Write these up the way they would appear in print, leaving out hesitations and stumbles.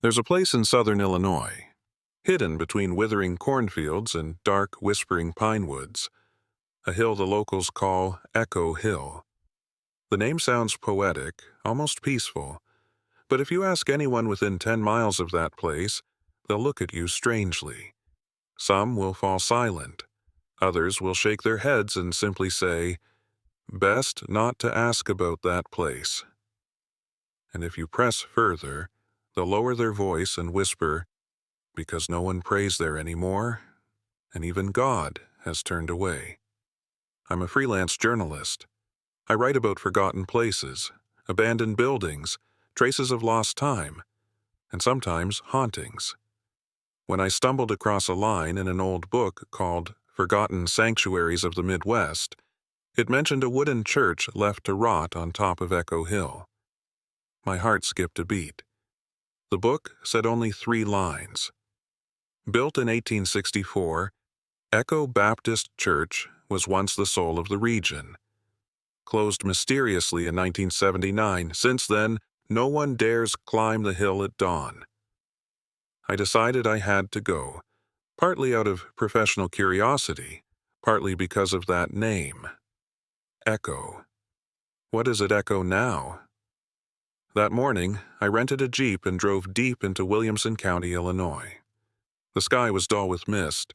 There's a place in southern Illinois, hidden between withering cornfields and dark, whispering pine woods, a hill the locals call Echo Hill. The name sounds poetic, almost peaceful, but if you ask anyone within 10 miles of that place, they'll look at you strangely. Some will fall silent. Others will shake their heads and simply say, "Best not to ask about that place." And if you press further, they'll lower their voice and whisper, "Because no one prays there anymore, and even God has turned away." I'm a freelance journalist. I write about forgotten places, abandoned buildings, traces of lost time, and sometimes hauntings. When I stumbled across a line in an old book called Forgotten Sanctuaries of the Midwest, it mentioned a wooden church left to rot on top of Echo Hill. My heart skipped a beat. The book said only 3 lines. Built in 1864, Echo Baptist Church was once the soul of the region. Closed mysteriously in 1979, since then, no one dares climb the hill at dawn. I decided I had to go, partly out of professional curiosity, partly because of that name. Echo. What does it echo now? That morning, I rented a Jeep and drove deep into Williamson County, Illinois. The sky was dull with mist.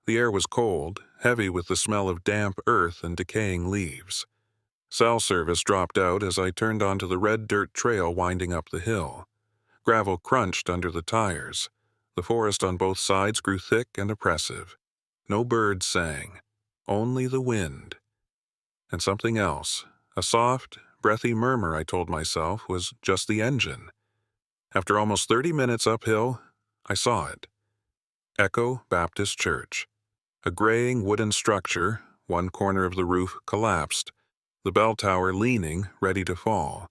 The air was cold, heavy with the smell of damp earth and decaying leaves. Cell service dropped out as I turned onto the red dirt trail winding up the hill. Gravel crunched under the tires. The forest on both sides grew thick and oppressive. No birds sang, only the wind. And something else, a soft, breathy murmur, I told myself, was just the engine. After almost 30 minutes uphill, I saw it. Echo Baptist Church. A graying wooden structure, one corner of the roof collapsed, the bell tower leaning, ready to fall.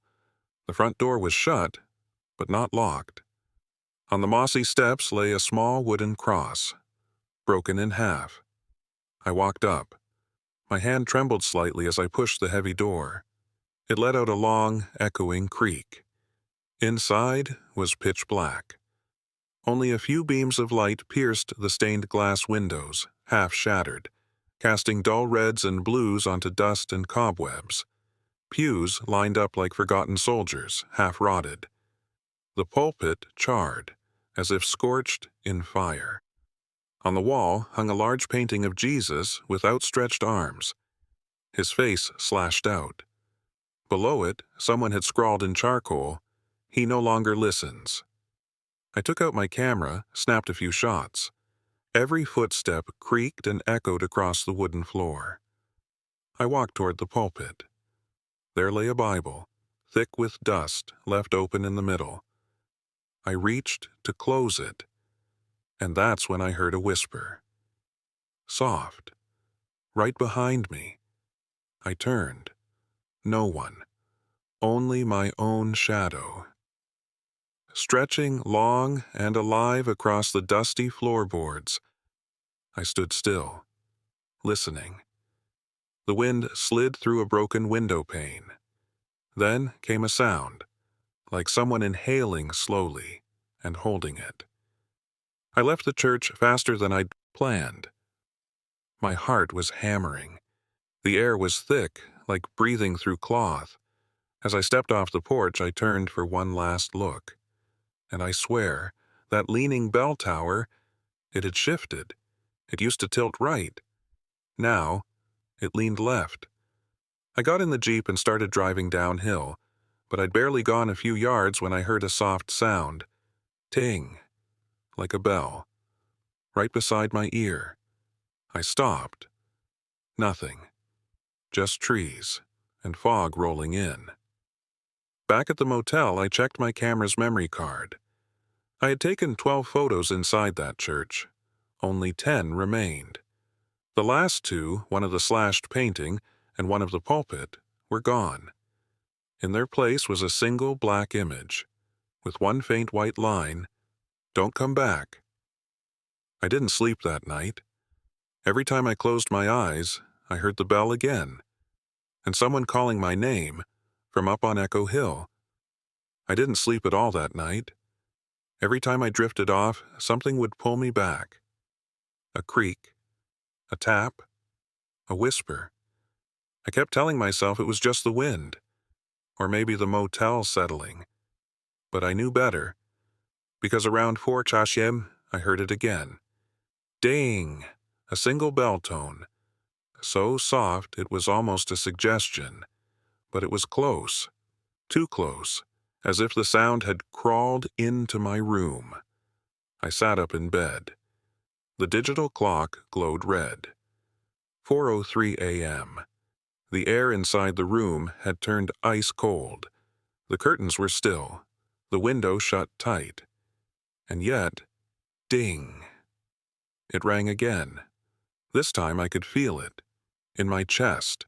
The front door was shut, but not locked. On the mossy steps lay a small wooden cross, broken in half. I walked up. My hand trembled slightly as I pushed the heavy door. It let out a long, echoing creak. Inside was pitch black. Only a few beams of light pierced the stained glass windows, half shattered, casting dull reds and blues onto dust and cobwebs. Pews lined up like forgotten soldiers, half rotted. The pulpit charred, as if scorched in fire. On the wall hung a large painting of Jesus with outstretched arms. His face slashed out. Below it, someone had scrawled in charcoal, "He no longer listens." I took out my camera, snapped a few shots. Every footstep creaked and echoed across the wooden floor. I walked toward the pulpit. There lay a Bible, thick with dust, left open in the middle. I reached to close it, and that's when I heard a whisper. Soft. Right behind me. I turned. No one. Only my own shadow. Stretching long and alive across the dusty floorboards, I stood still, listening. The wind slid through a broken window pane. Then came a sound, like someone inhaling slowly and holding it. I left the church faster than I'd planned. My heart was hammering. The air was thick, like breathing through cloth. As I stepped off the porch, I turned for one last look. And I swear, that leaning bell tower, it had shifted. It used to tilt right. Now, it leaned left. I got in the Jeep and started driving downhill, but I'd barely gone a few yards when I heard a soft sound. Ting, like a bell, right beside my ear. I stopped. Nothing. Just trees and fog rolling in. Back at the motel, I checked my camera's memory card. I had taken 12 photos inside that church. Only 10 remained. The last 2, one of the slashed painting and one of the pulpit, were gone. In their place was a single black image, with one faint white line, "Don't come back." I didn't sleep that night. Every time I closed my eyes, I heard the bell again, and someone calling my name from up on Echo Hill. I didn't sleep at all that night. Every time I drifted off, something would pull me back. A creak, a tap, a whisper. I kept telling myself it was just the wind, or maybe the motel settling. But I knew better, because around 4 Chashem, I heard it again. Ding! A single bell tone. So soft it was almost a suggestion, but it was close, too close, as if the sound had crawled into my room. I sat up in bed. The digital clock glowed red. 4:03 a.m. The air inside the room had turned ice cold. The curtains were still, the window shut tight. And yet, ding! It rang again. This time I could feel it, in my chest,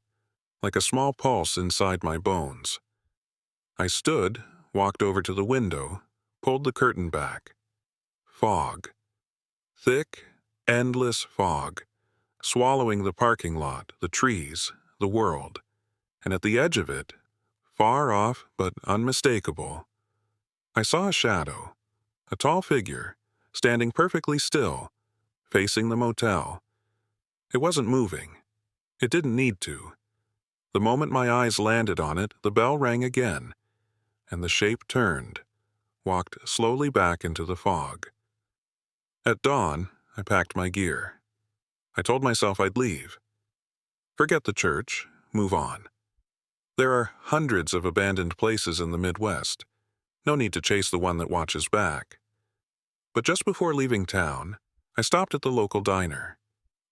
like a small pulse inside my bones. I stood, walked over to the window, pulled the curtain back. Fog. Thick, endless fog, swallowing the parking lot, the trees, the world. And at the edge of it, far off but unmistakable, I saw a shadow, a tall figure, standing perfectly still, facing the motel. It wasn't moving. It didn't need to. The moment my eyes landed on it, the bell rang again, and the shape turned, walked slowly back into the fog. At dawn, I packed my gear. I told myself I'd leave. Forget the church, move on. There are hundreds of abandoned places in the Midwest. No need to chase the one that watches back. But just before leaving town, I stopped at the local diner.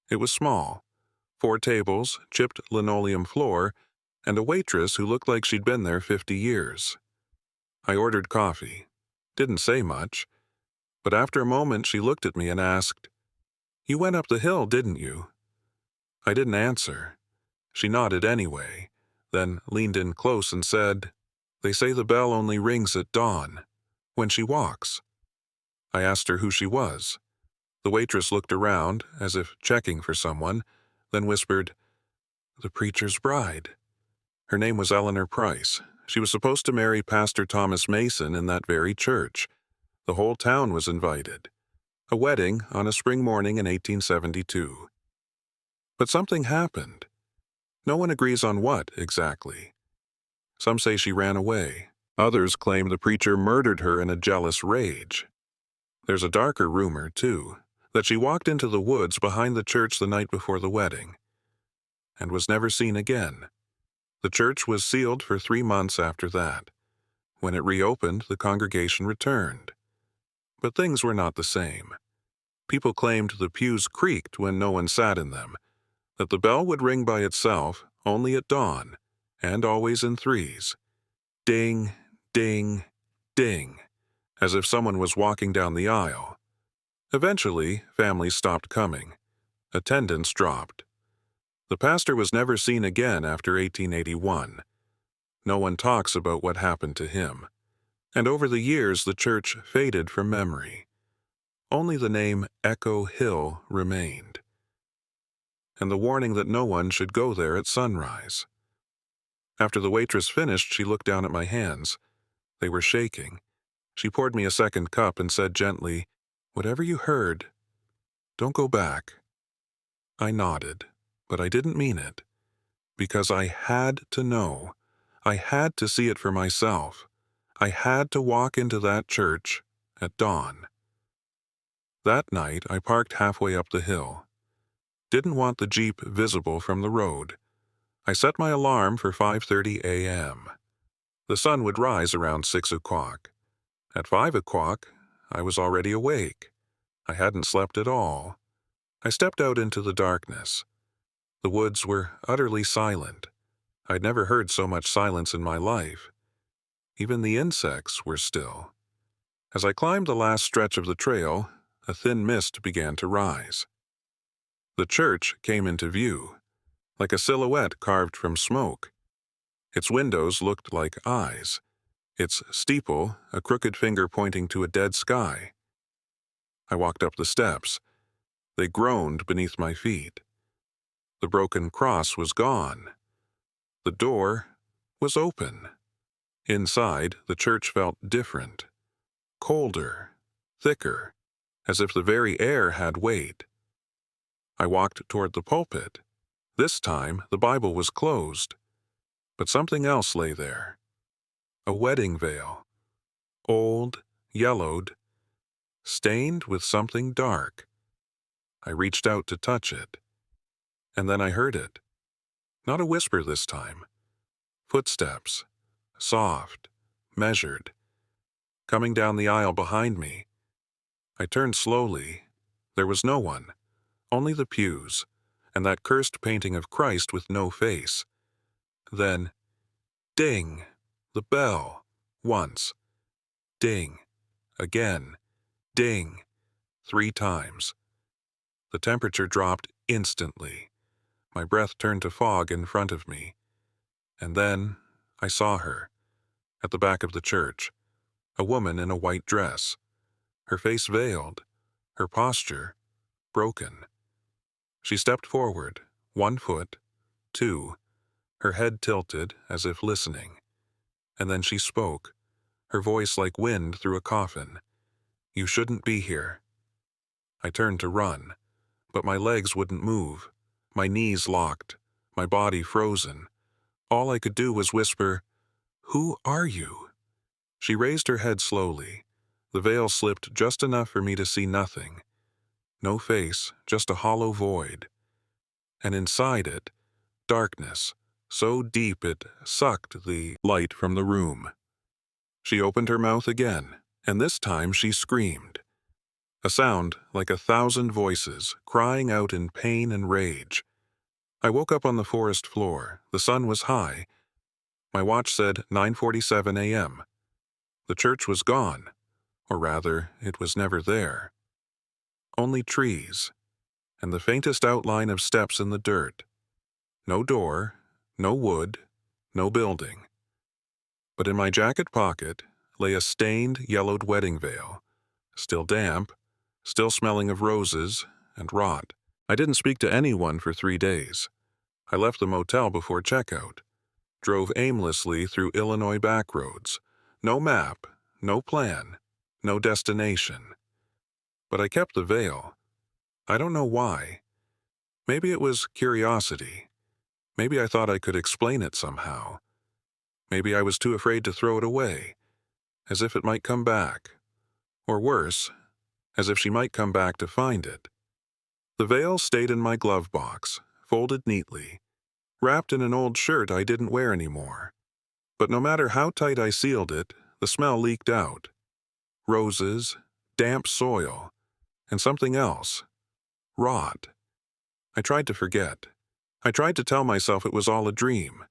It was small. 4 tables, chipped linoleum floor, and a waitress who looked like she'd been there 50 years. I ordered coffee. Didn't say much, but after a moment she looked at me and asked, "You went up the hill, didn't you?" I didn't answer. She nodded anyway, then leaned in close and said, "They say the bell only rings at dawn, when she walks." I asked her who she was. The waitress looked around, as if checking for someone, then whispered, "The preacher's bride." Her name was Eleanor Price. She was supposed to marry Pastor Thomas Mason in that very church. The whole town was invited. A wedding on a spring morning in 1872. But something happened. No one agrees on what, exactly. Some say she ran away. Others claim the preacher murdered her in a jealous rage. There's a darker rumor, too, that she walked into the woods behind the church the night before the wedding, and was never seen again. The church was sealed for 3 months after that. When it reopened, the congregation returned. But things were not the same. People claimed the pews creaked when no one sat in them, that the bell would ring by itself only at dawn, and always in threes. Ding, ding, ding, as if someone was walking down the aisle. Eventually, families stopped coming. Attendance dropped. The pastor was never seen again after 1881. No one talks about what happened to him. And over the years, the church faded from memory. Only the name Echo Hill remained, and the warning that no one should go there at sunrise. After the waitress finished, she looked down at my hands. They were shaking. She poured me a second cup and said gently, "Whatever you heard, don't go back." I nodded, but I didn't mean it, because I had to know. I had to see it for myself. I had to walk into that church at dawn. That night, I parked halfway up the hill. Didn't want the Jeep visible from the road. I set my alarm for 5:30 a.m. The sun would rise around 6 o'clock. At 5 o'clock, I was already awake. I hadn't slept at all. I stepped out into the darkness. The woods were utterly silent. I'd never heard so much silence in my life. Even the insects were still. As I climbed the last stretch of the trail, a thin mist began to rise. The church came into view, like a silhouette carved from smoke. Its windows looked like eyes. Its steeple, a crooked finger pointing to a dead sky. I walked up the steps. They groaned beneath my feet. The broken cross was gone. The door was open. Inside, the church felt different, colder, thicker, as if the very air had weight. I walked toward the pulpit. This time, the Bible was closed, but something else lay there. A wedding veil. Old, yellowed, stained with something dark. I reached out to touch it, and then I heard it. Not a whisper this time. Footsteps, soft, measured, coming down the aisle behind me. I turned slowly. There was no one, only the pews, and that cursed painting of Christ with no face. Then, ding, the bell, once. Ding, again, ding, 3 times. The temperature dropped instantly. My breath turned to fog in front of me. And then I saw her, at the back of the church, a woman in a white dress, her face veiled, her posture broken. She stepped forward, 1 foot, 2, her head tilted as if listening. And then she spoke, her voice like wind through a coffin. "You shouldn't be here." I turned to run, but my legs wouldn't move, my knees locked, my body frozen. All I could do was whisper, "Who are you?" She raised her head slowly. The veil slipped just enough for me to see nothing. No face, just a hollow void. And inside it, darkness, so deep it sucked the light from the room. She opened her mouth again, and this time she screamed. A sound like 1,000 voices, crying out in pain and rage. I woke up on the forest floor. The sun was high. My watch said 9:47 a.m. The church was gone, or rather, it was never there. Only trees, and the faintest outline of steps in the dirt. No door, no wood, no building. But in my jacket pocket lay a stained, yellowed wedding veil, still damp, still smelling of roses and rot. I didn't speak to anyone for 3 days. I left the motel before checkout, drove aimlessly through Illinois back roads. No map, no plan, no destination. But I kept the veil. I don't know why. Maybe it was curiosity. Maybe I thought I could explain it somehow. Maybe I was too afraid to throw it away, as if it might come back. Or worse, as if she might come back to find it. The veil stayed in my glove box, folded neatly, wrapped in an old shirt I didn't wear anymore. But no matter how tight I sealed it, the smell leaked out. Roses, damp soil, and something else. Rot. I tried to forget. I tried to tell myself it was all a dream.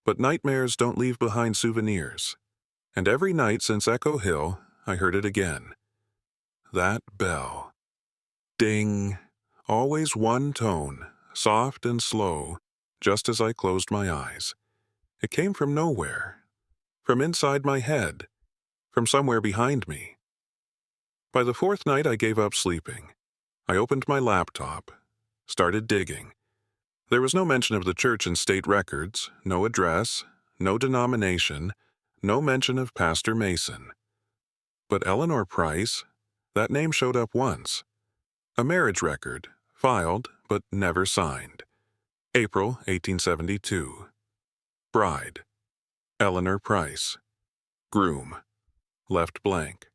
But nightmares don't leave behind souvenirs. And every night since Echo Hill, I heard it again. That bell. Ding. Always one tone, soft and slow, just as I closed my eyes. It came from nowhere. From inside my head. From somewhere behind me. By the 4th night, I gave up sleeping. I opened my laptop, started digging. There was no mention of the church in state records, no address, no denomination, no mention of Pastor Mason. But Eleanor Price, that name showed up once. A marriage record, filed but never signed. April 1872. Bride, Eleanor Price. Groom, left blank.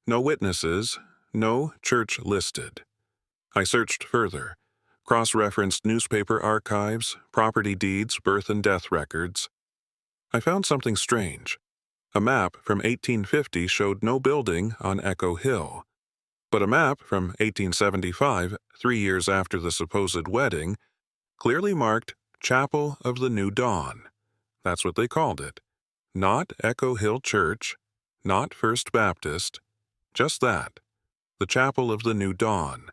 No witnesses, no church listed. I searched further, cross-referenced newspaper archives, property deeds, birth and death records. I found something strange. A map from 1850 showed no building on Echo Hill, but a map from 1875, 3 years after the supposed wedding, clearly marked Chapel of the New Dawn. That's what they called it. Not Echo Hill Church, not First Baptist, just that, the Chapel of the New Dawn.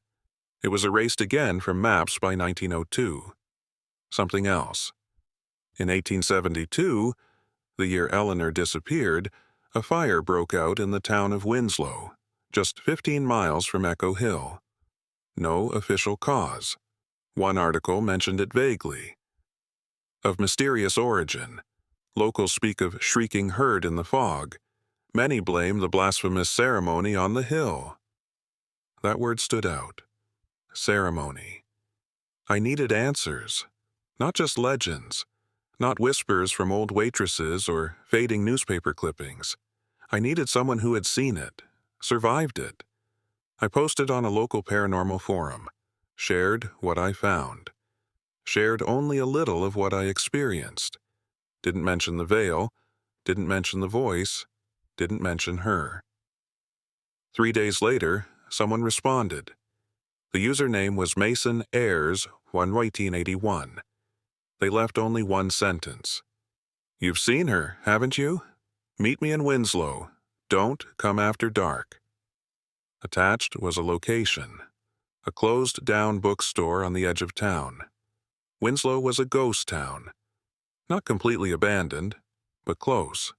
It was erased again from maps by 1902. Something else. In 1872, the year Eleanor disappeared, a fire broke out in the town of Winslow, just 15 miles from Echo Hill. No official cause. One article mentioned it vaguely. Of mysterious origin. Locals speak of shrieking herd in the fog. Many blame the blasphemous ceremony on the hill. That word stood out. Ceremony. I needed answers, not just legends, not whispers from old waitresses or fading newspaper clippings. I needed someone who had seen it, survived it. I posted on a local paranormal forum, shared what I found, shared only a little of what I experienced. Didn't mention the veil, didn't mention the voice, didn't mention her. 3 days later, someone responded. The username was Mason Ayers 1981. They left only one sentence. You've seen her, haven't you? Meet me in Winslow. Don't come after dark. Attached was a location. A closed-down bookstore on the edge of town. Winslow was a ghost town. Not completely abandoned, but close.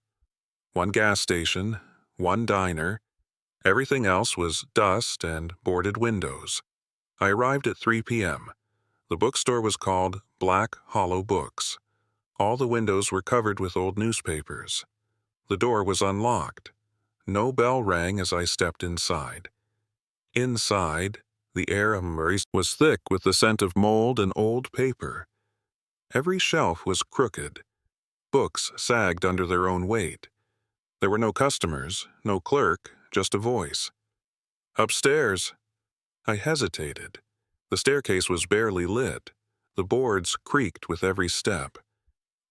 One gas station, one diner. Everything else was dust and boarded windows. I arrived at 3 p.m. The bookstore was called Black Hollow Books. All the windows were covered with old newspapers. The door was unlocked. No bell rang as I stepped inside. Inside, the air of immersive was thick with the scent of mold and old paper. Every shelf was crooked. Books sagged under their own weight. There were no customers, no clerk, just a voice. Upstairs. I hesitated. The staircase was barely lit. The boards creaked with every step.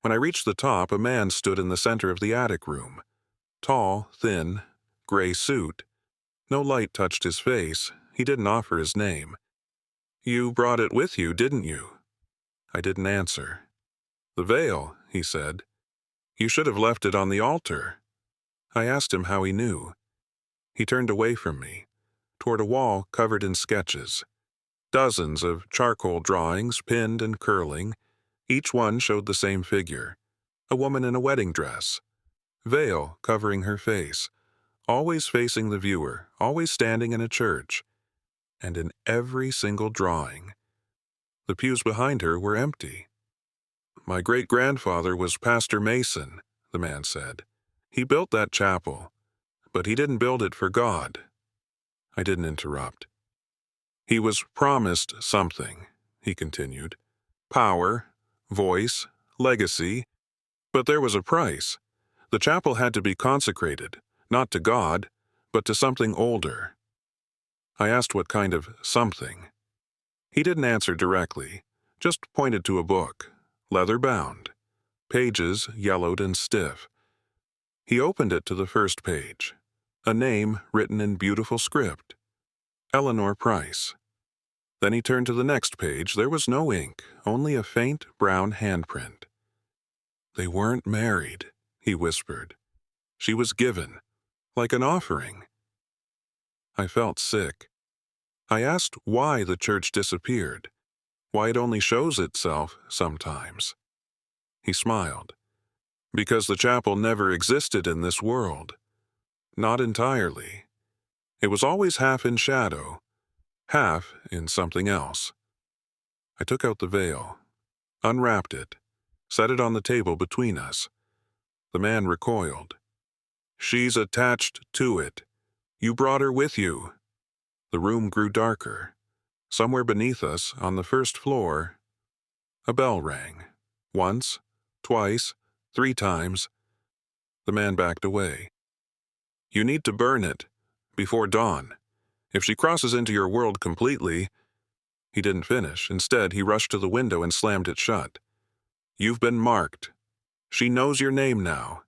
When I reached the top, a man stood in the center of the attic room. Tall, thin, gray suit. No light touched his face. He didn't offer his name. You brought it with you, didn't you? I didn't answer. The veil, he said. You should have left it on the altar. I asked him how he knew. He turned away from me, toward a wall covered in sketches. Dozens of charcoal drawings, pinned and curling. Each one showed the same figure. A woman in a wedding dress. Veil covering her face. Always facing the viewer, always standing in a church. And in every single drawing, the pews behind her were empty. My great-grandfather was Pastor Mason, the man said. He built that chapel, but he didn't build it for God. I didn't interrupt. He was promised something, he continued. Power, voice, legacy. But there was a price. The chapel had to be consecrated, not to God, but to something older. I asked what kind of something. He didn't answer directly, just pointed to a book, leather-bound, pages yellowed and stiff. He opened it to the first page, a name written in beautiful script, Eleanor Price. Then he turned to the next page. There was no ink, only a faint brown handprint. They weren't married, he whispered. She was given, like an offering. I felt sick. I asked why the church disappeared, why it only shows itself sometimes. He smiled. Because the chapel never existed in this world. Not entirely. It was always half in shadow, half in something else. I took out the veil, unwrapped it, set it on the table between us. The man recoiled. She's attached to it. You brought her with you. The room grew darker. Somewhere beneath us, on the first floor, a bell rang. Once, twice, 3 times. The man backed away. You need to burn it, before dawn. If she crosses into your world completely... He didn't finish. Instead, he rushed to the window and slammed it shut. You've been marked. She knows your name now.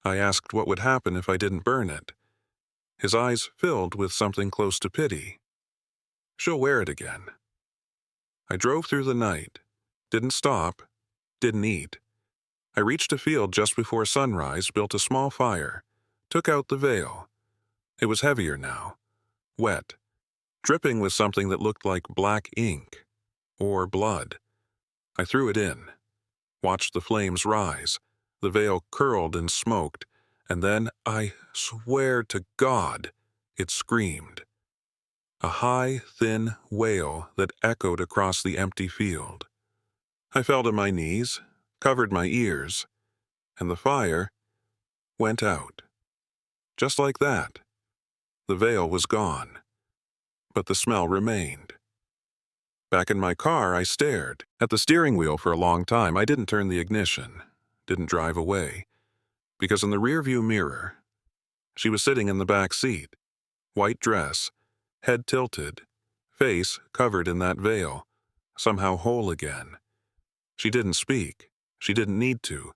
I asked what would happen if I didn't burn it. His eyes filled with something close to pity. She'll wear it again. I drove through the night. Didn't stop. Didn't eat. I reached a field just before sunrise, built a small fire, took out the veil. It was heavier now, wet, dripping with something that looked like black ink, or blood. I threw it in, watched the flames rise. The veil curled and smoked, and then, I swear to God, it screamed. A high, thin wail that echoed across the empty field. I fell to my knees, covered my ears, and the fire went out. Just like that. The veil was gone. but the smell remained. Back in my car, I stared at the steering wheel for a long time. I didn't turn the ignition, didn't drive away, because in the rearview mirror, she was sitting in the back seat, white dress, head tilted, face covered in that veil, somehow whole again. She didn't speak. She didn't need to,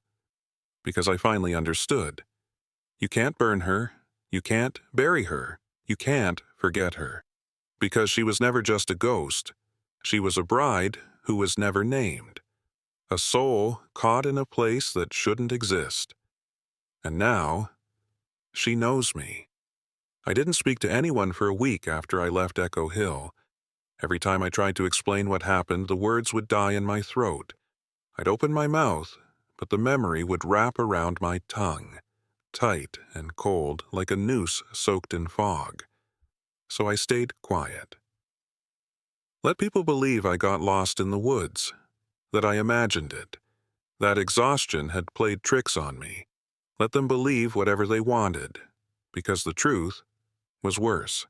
because I finally understood. You can't burn her. You can't bury her. You can't forget her. Because she was never just a ghost. She was a bride who was never named. A soul caught in a place that shouldn't exist. And now, she knows me. I didn't speak to anyone for a week after I left Echo Hill. Every time I tried to explain what happened, the words would die in my throat. I'd open my mouth, but the memory would wrap around my tongue, tight and cold like a noose soaked in fog. So I stayed quiet. Let people believe I got lost in the woods, that I imagined it, that exhaustion had played tricks on me. Let them believe whatever they wanted, because the truth was worse.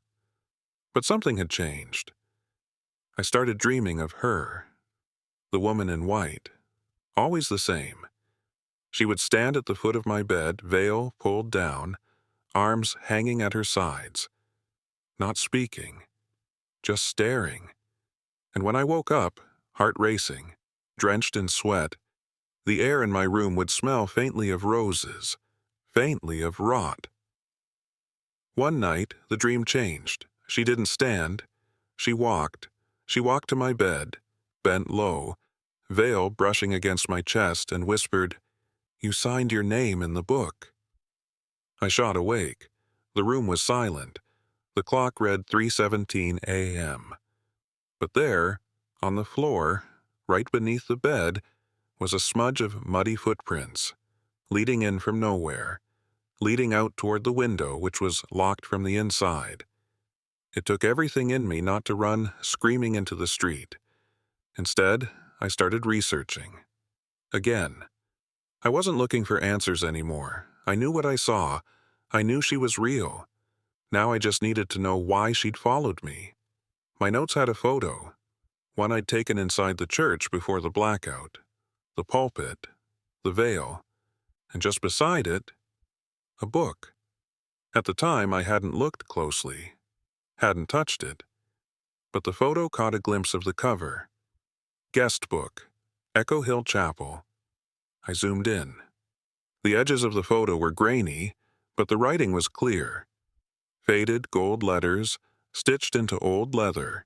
But something had changed. I started dreaming of her, the woman in white, always the same. She would stand at the foot of my bed, veil pulled down, arms hanging at her sides, not speaking, just staring. And when I woke up, heart racing, drenched in sweat, the air in my room would smell faintly of roses, faintly of rot. One night, the dream changed. She didn't stand. She walked. She walked to my bed, bent low, veil brushing against my chest, and whispered, "You signed your name in the book." I shot awake. The room was silent. The clock read 3:17 a.m. But there, on the floor, right beneath the bed, was a smudge of muddy footprints, leading in from nowhere, leading out toward the window, which was locked from the inside. It took everything in me not to run screaming into the street. Instead, I started researching. Again. I wasn't looking for answers anymore. I knew what I saw. I knew she was real. Now I just needed to know why she'd followed me. My notes had a photo, one I'd taken inside the church before the blackout, the pulpit, the veil, and just beside it, a book. At the time, I hadn't looked closely, hadn't touched it, but the photo caught a glimpse of the cover. Guest book, Echo Hill Chapel. I zoomed in. The edges of the photo were grainy, but the writing was clear. Faded gold letters, stitched into old leather.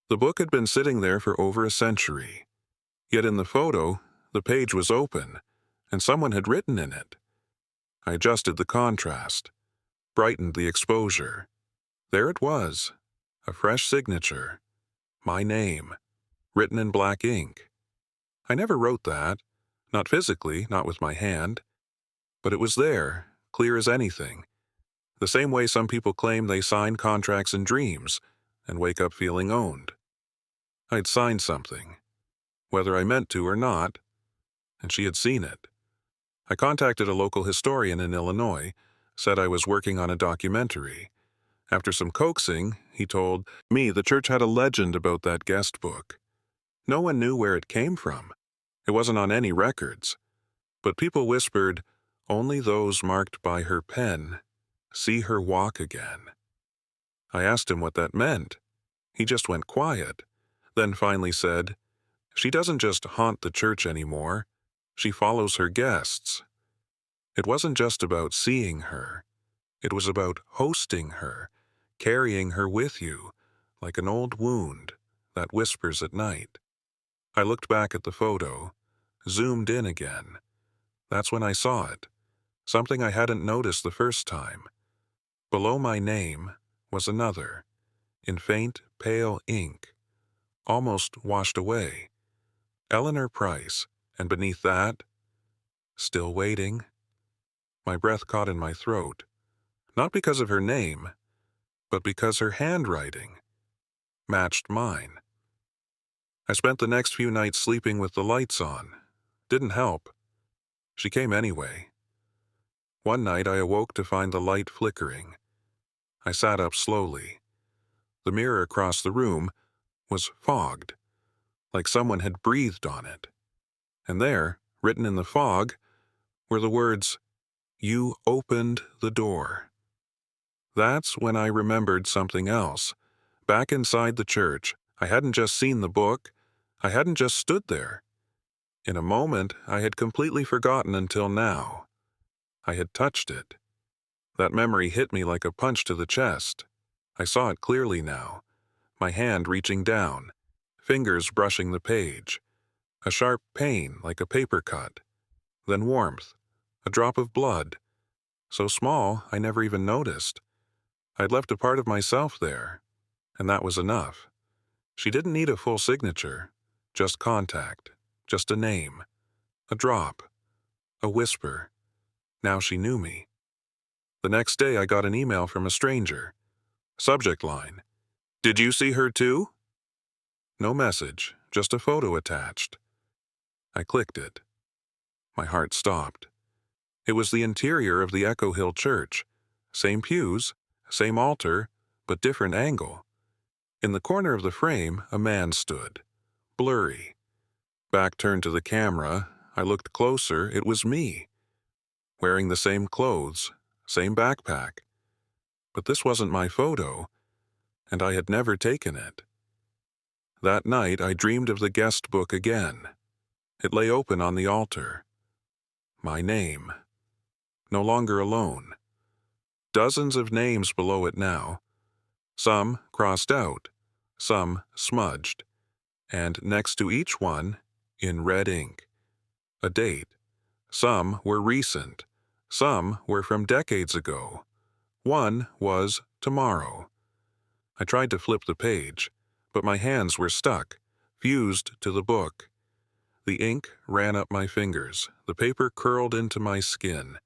The book had been sitting there for over a century. Yet in the photo, the page was open, and someone had written in it. I adjusted the contrast, brightened the exposure. There it was, a fresh signature. My name, written in black ink. I never wrote that, not physically, not with my hand. But it was there, clear as anything. The same way some people claim they sign contracts in dreams and wake up feeling owned. I'd signed something, whether I meant to or not, and she had seen it. I contacted a local historian in Illinois, said I was working on a documentary. After some coaxing, he told me the church had a legend about that guest book. No one knew where it came from. It wasn't on any records. But people whispered, only those marked by her pen see her walk again. I asked him what that meant. He just went quiet, then finally said, she doesn't just haunt the church anymore. She follows her guests. It wasn't just about seeing her. It was about hosting her, carrying her with you, like an old wound that whispers at night. I looked back at the photo, zoomed in again. That's when I saw it, something I hadn't noticed the first time. Below my name was another, in faint, pale ink, almost washed away. Eleanor Price, and beneath that, still waiting. My breath caught in my throat, not because of her name, but because her handwriting matched mine. I spent the next few nights sleeping with the lights on. Didn't help. She came anyway. One night I awoke to find the light flickering. I sat up slowly. the mirror across the room, was fogged, like someone had breathed on it. And there, written in the fog, were the words, "You opened the door." That's when I remembered something else. Back inside the church, I hadn't just seen the book, I hadn't just stood there. In a moment, I had completely forgotten until now. I had touched it. That memory hit me like a punch to the chest. I saw it clearly now, my hand reaching down, fingers brushing the page, a sharp pain like a paper cut, then warmth, a drop of blood, so small I never even noticed. I'd left a part of myself there, and that was enough. She didn't need a full signature, just contact, just a name, a drop, a whisper. Now she knew me. The next day I got an email from a stranger. Subject line, "Did you see her too?" No message, just a photo attached. I clicked it. My heart stopped. It was the interior of the Echo Hill Church. Same pews, same altar, but different angle. In the corner of the frame, a man stood, blurry. Back turned to the camera, I looked closer, it was me. Wearing the same clothes, same backpack. But this wasn't my photo, and I had never taken it. That night I dreamed of the guest book again. It lay open on the altar. My name. No longer alone. Dozens of names below it now. Some crossed out, some smudged, and next to each one, in red ink, a date. Some were recent, some were from decades ago. One was tomorrow. I tried to flip the page, but my hands were stuck, fused to the book. The ink ran up my fingers, the paper curled into my skin,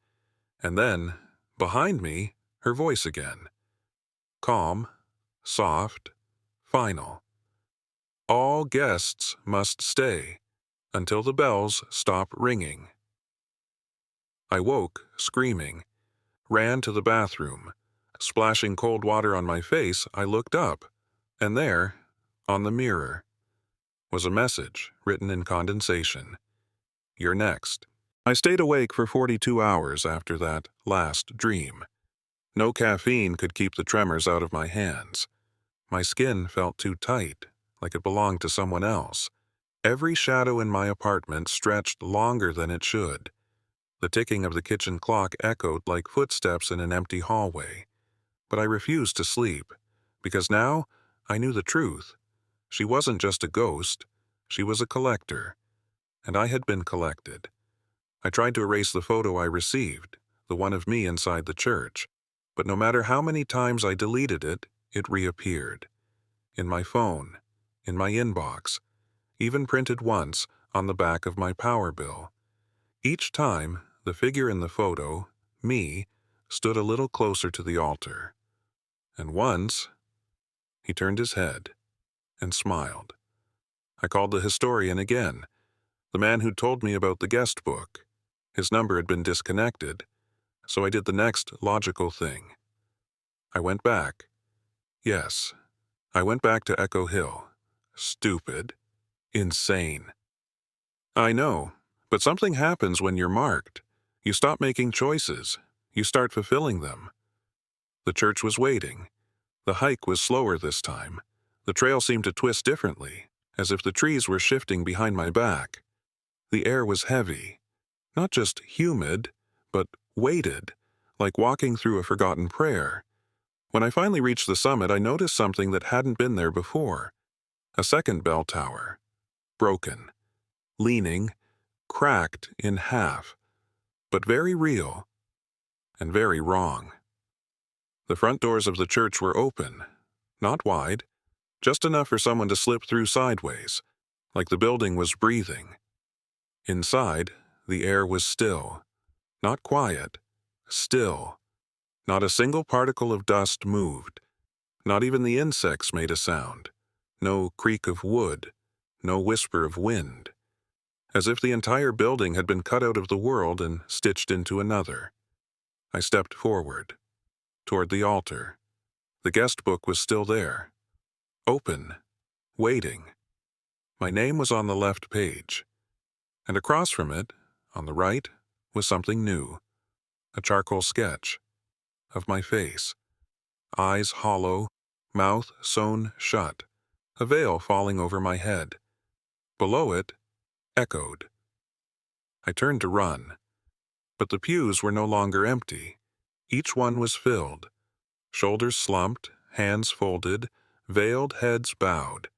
and then, behind me, her voice again. Calm, soft, final. All guests must stay until the bells stop ringing. I woke, screaming, ran to the bathroom. Splashing cold water on my face, I looked up, and there, on the mirror, was a message written in condensation. "You're next." I stayed awake for 42 hours after that last dream. No caffeine could keep the tremors out of my hands. My skin felt too tight, like it belonged to someone else. Every shadow in my apartment stretched longer than it should. The ticking of the kitchen clock echoed like footsteps in an empty hallway. But I refused to sleep, because now I knew the truth. She wasn't just a ghost, she was a collector, and I had been collected. I tried to erase the photo I received, the one of me inside the church, but no matter how many times I deleted it, it reappeared. In my phone, in my inbox, even printed once on the back of my power bill. Each time, the figure in the photo, me, stood a little closer to the altar. And once, he turned his head and smiled. I called the historian again, the man who'd told me about the guest book. His number had been disconnected, so I did the next logical thing. I went back. Yes, I went back to Echo Hill. Stupid. Insane. I know, but something happens when you're marked. You stop making choices. You start fulfilling them. The church was waiting. The hike was slower this time. The trail seemed to twist differently, as if the trees were shifting behind my back. The air was heavy. Not just humid, but weighted, like walking through a forgotten prayer. When I finally reached the summit, I noticed something that hadn't been there before. A second bell tower. Broken. Leaning. Cracked in half. But very real. And very wrong. The front doors of the church were open. Not wide. Just enough for someone to slip through sideways, like the building was breathing. Inside, the air was still. Not quiet. Still. Not a single particle of dust moved. Not even the insects made a sound. No creak of wood. No whisper of wind. As if the entire building had been cut out of the world and stitched into another. I stepped forward. Toward the altar. The guest book was still there. Open. Waiting. My name was on the left page, and across from it, on the right, was something new. A charcoal sketch of my face. Eyes hollow, mouth sewn shut, a veil falling over my head. Below it, echoed. I turned to run, but the pews were no longer empty. Each one was filled. Shoulders slumped, hands folded, veiled heads bowed.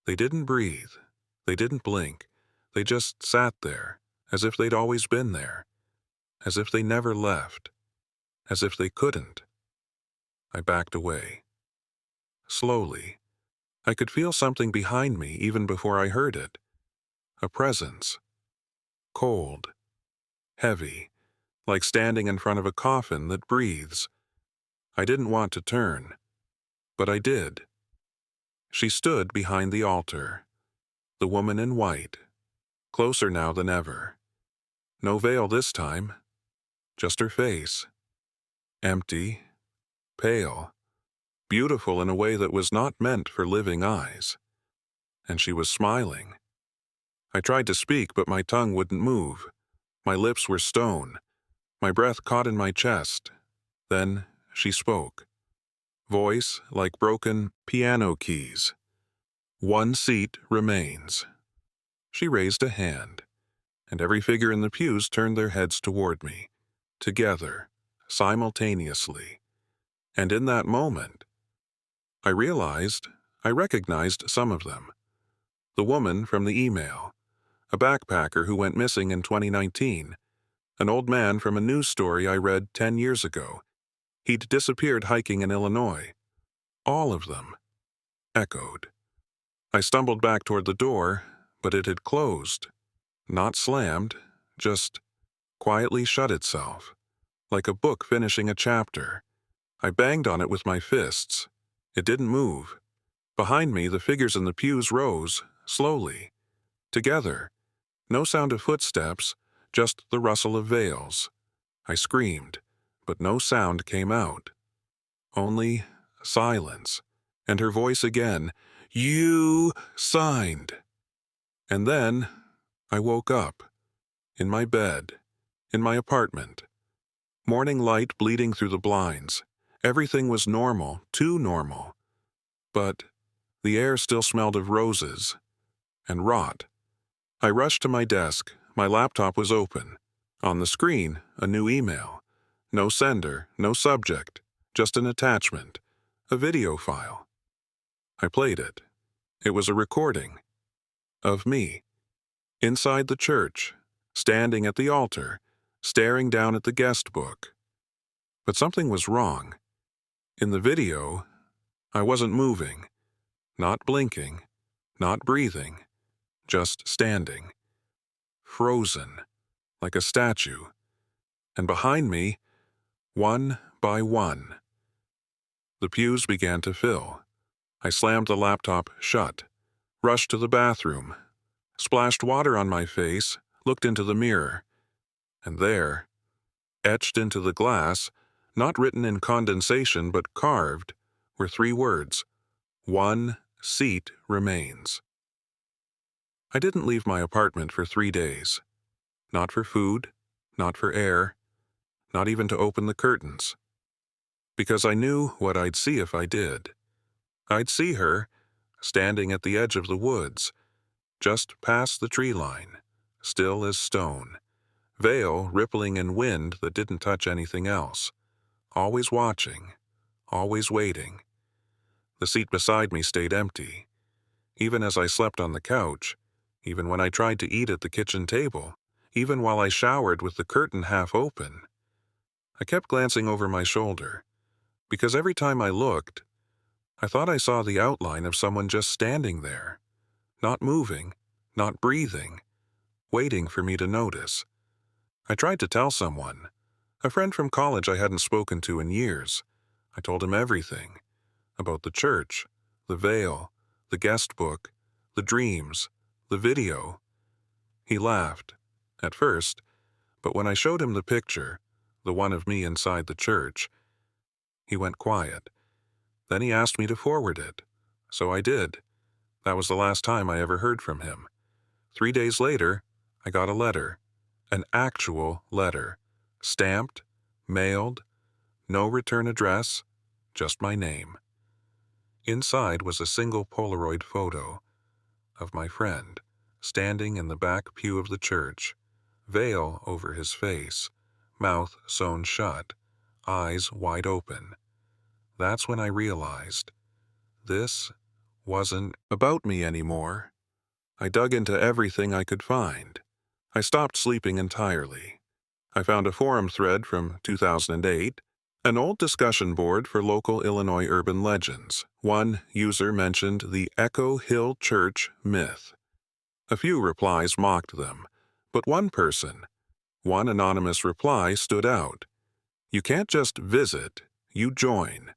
They didn't breathe. They didn't blink. They just sat there, as if they'd always been there, as if they never left, as if they couldn't. I backed away. Slowly. I could feel something behind me even before I heard it. A presence. Cold. Heavy. Like standing in front of a coffin that breathes. I didn't want to turn, but I did. She stood behind the altar. The woman in white. Closer now than ever. No veil this time. Just her face. Empty. Pale. Beautiful in a way that was not meant for living eyes. And she was smiling. I tried to speak, but my tongue wouldn't move. My lips were stone. My breath caught in my chest. Then she spoke. Voice like broken piano keys. 1 seat remains. She raised a hand, and every figure in the pews turned their heads toward me, together, simultaneously. And in that moment, I recognized some of them. The woman from the email, a backpacker who went missing in 2019, an old man from a news story I read 10 years ago. He'd disappeared hiking in Illinois. All of them echoed. I stumbled back toward the door, but it had closed. Not slammed, just quietly shut itself, like a book finishing a chapter. I banged on it with my fists. It didn't move. Behind me, the figures in the pews rose, slowly. Together. No sound of footsteps, just the rustle of veils. I screamed, but no sound came out. Only silence. And her voice again, "You signed." And then I woke up. In my bed. In my apartment. Morning light bleeding through the blinds. Everything was normal, too normal. But the air still smelled of roses and rot. I rushed to my desk. My laptop was open. On the screen, a new email. No sender, no subject, just an attachment, a video file. I played it. It was a recording of me, inside the church, standing at the altar, staring down at the guest book. But something was wrong. In the video, I wasn't moving, not blinking, not breathing, just standing, frozen, like a statue. And behind me, one by one, the pews began to fill. I slammed the laptop shut, rushed to the bathroom, splashed water on my face, looked into the mirror. And there, etched into the glass, not written in condensation but carved, were 3 words. 1 seat remains. I didn't leave my apartment for 3 days. Not for food, not for air, not even to open the curtains. Because I knew what I'd see if I did. I'd see her, standing at the edge of the woods, just past the tree line, still as stone, veil rippling in wind that didn't touch anything else, always watching, always waiting. The seat beside me stayed empty. Even as I slept on the couch, even when I tried to eat at the kitchen table, even while I showered with the curtain half open. I kept glancing over my shoulder, because every time I looked, I thought I saw the outline of someone just standing there, not moving, not breathing, waiting for me to notice. I tried to tell someone, a friend from college I hadn't spoken to in years. I told him everything, about the church, the veil, the guest book, the dreams, the video. He laughed, at first, but when I showed him the picture, the one of me inside the church, he went quiet. Then he asked me to forward it. So I did. That was the last time I ever heard from him. 3 days later, I got a letter. An actual letter. Stamped, mailed, no return address, just my name. Inside was a single Polaroid photo of my friend, standing in the back pew of the church, veil over his face, mouth sewn shut, eyes wide open. That's when I realized this wasn't about me anymore. I dug into everything I could find. I stopped sleeping entirely. I found a forum thread from 2008, an old discussion board for local Illinois urban legends. One user mentioned the Echo Hill Church myth. A few replies mocked them, but one anonymous reply stood out. You can't just visit, you join.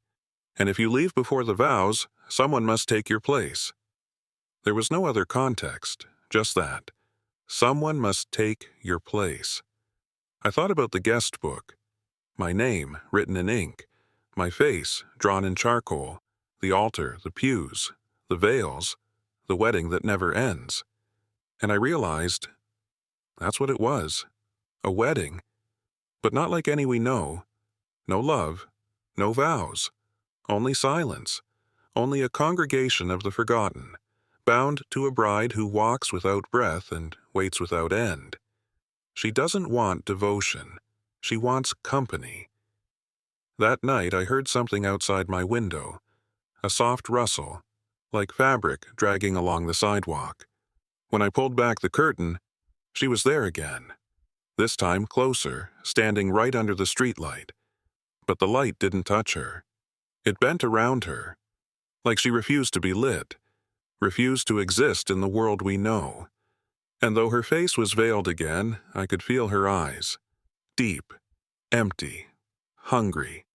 And if you leave before the vows, someone must take your place. There was no other context, just that. Someone must take your place. I thought about the guest book. My name written in ink, my face drawn in charcoal, the altar, the pews, the veils, the wedding that never ends. And I realized that's what it was. A wedding. But not like any we know. No love, no vows, only silence, only a congregation of the forgotten, bound to a bride who walks without breath and waits without end. She doesn't want devotion. She wants company. That night I heard something outside my window, a soft rustle, like fabric dragging along the sidewalk. When I pulled back the curtain, she was there again. This time closer, standing right under the streetlight. But the light didn't touch her. It bent around her, like she refused to be lit, refused to exist in the world we know. And though her face was veiled again, I could feel her eyes. Deep, empty, hungry.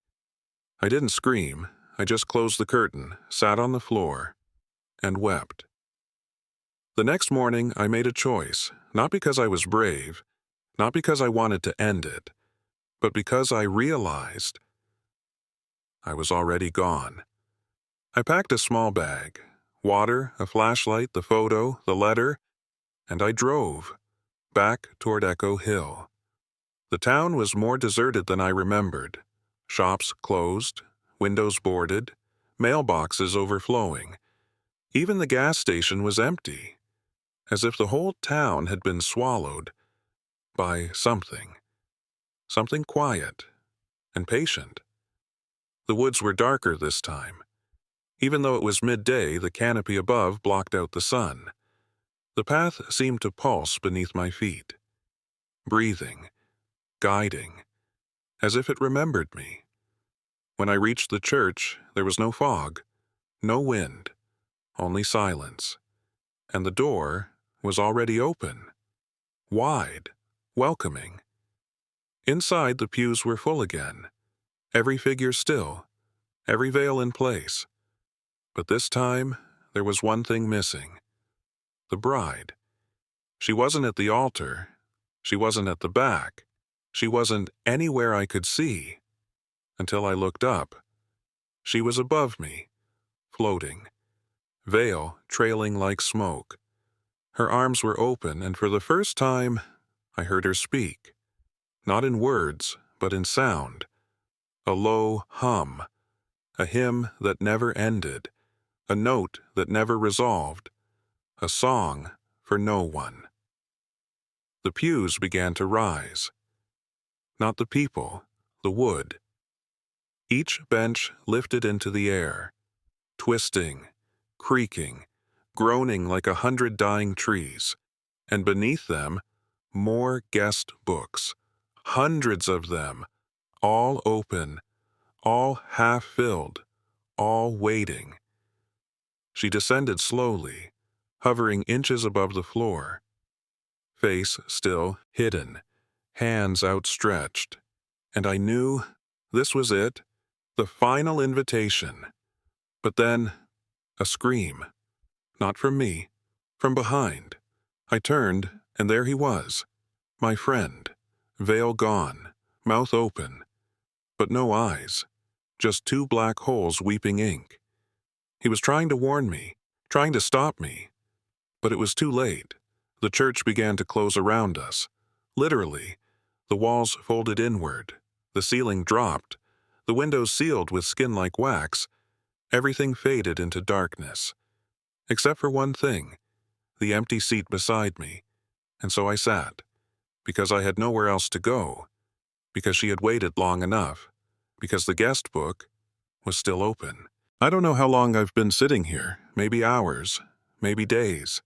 I didn't scream. I just closed the curtain, sat on the floor, and wept. The next morning, I made a choice, not because I was brave, not because I wanted to end it, but because I realized I was already gone. I packed a small bag, water, a flashlight, the photo, the letter, and I drove back toward Echo Hill. The town was more deserted than I remembered. Shops closed, windows boarded, mailboxes overflowing. Even the gas station was empty, as if the whole town had been swallowed by something quiet and patient. The woods were darker this time. Even though it was midday, the canopy above blocked out the sun. The path seemed to pulse beneath my feet, breathing, guiding, as if it remembered me. When I reached the church, there was no fog, no wind, only silence. And the door was already open, wide, welcoming. Inside, the pews were full again, every figure still, every veil in place. But this time, there was one thing missing. The bride. She wasn't at the altar. She wasn't at the back. She wasn't anywhere I could see. Until I looked up. She was above me, floating, veil trailing like smoke. Her arms were open, and for the first time, I heard her speak. Not in words, but in sound. A low hum. A hymn that never ended. A note that never resolved. A song for no one. The pews began to rise. Not the people, the wood. Each bench lifted into the air, twisting, creaking, groaning like 100 dying trees, and beneath them, more guest books, hundreds of them, all open, all half-filled, all waiting. She descended slowly, hovering inches above the floor, face still hidden, hands outstretched, and I knew this was it, the final invitation. But then, a scream. Not from me, from behind. I turned, and there he was, my friend, veil gone, mouth open, but no eyes, just 2 black holes weeping ink. He was trying to warn me, trying to stop me, but it was too late. The church began to close around us. Literally, the walls folded inward, the ceiling dropped, the windows sealed with skin like wax. Everything faded into darkness. Except for one thing, the empty seat beside me. And so I sat, because I had nowhere else to go, because she had waited long enough, because the guest book was still open. I don't know how long I've been sitting here, maybe hours, maybe days.